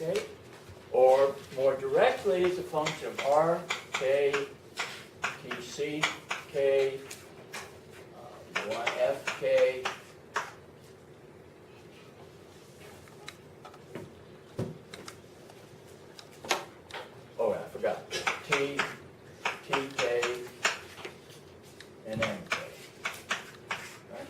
okay? Or more directly, it's a function of R, K, TC, K, F, K, oh, I forgot, T, TK, and MK. Right?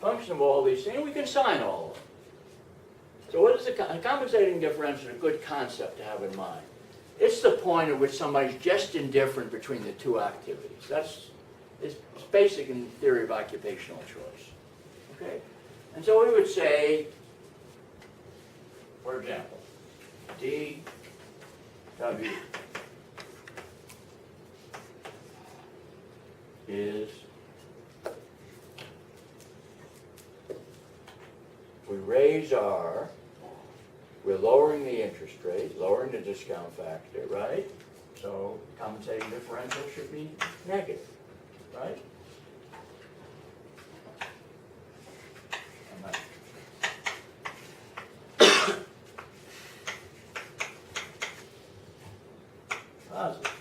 Function of all these things, we can sign all of them. So what is a compensating differential? A good concept to have in mind. It's the point at which somebody's just indifferent between the two activities. It's basic in theory of occupational choice. Okay? And so we would say, for example, D, W is, we raise R, we're lowering the interest rate, lowering the discount factor, right? So compensating differential should be negative, right? Positive.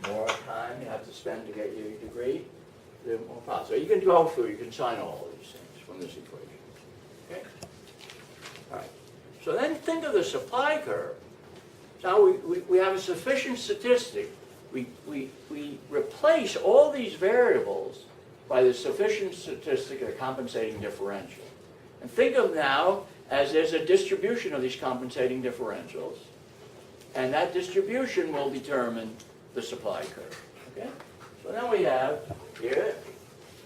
More time you have to spend to get your degree, the more positive. So you can go through, you can sign all of these things from this equation. Okay? All right. So then think of the supply curve. Now we have a sufficient statistic. We replace all these variables by the sufficient statistic of the compensating differential. And think of now as there's a distribution of these compensating differentials. And that distribution will determine the supply curve. Okay? So now we have here,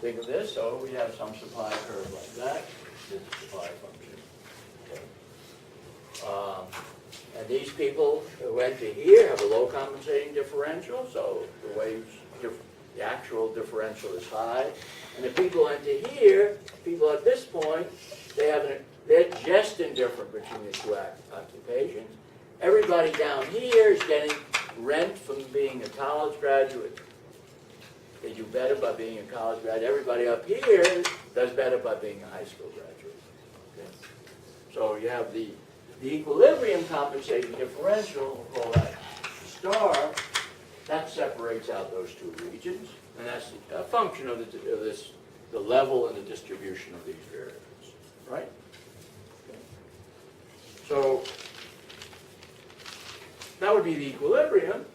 think of this, so we have some supply curve like that. This is the supply function. Okay. And these people who enter here have a low compensating differential, so the waves, the actual differential is high. And the people who enter here, people at this point, they're just indifferent between the two occupations. Everybody down here is getting rent from being a college graduate. They do better by being a college graduate. Everybody up here does better by being a high school graduate. Okay? So you have the equilibrium compensating differential, we'll call that star, that separates out those two regions, and that's a function of the level and the distribution of these variables, right? Okay. So that would be the equilibrium.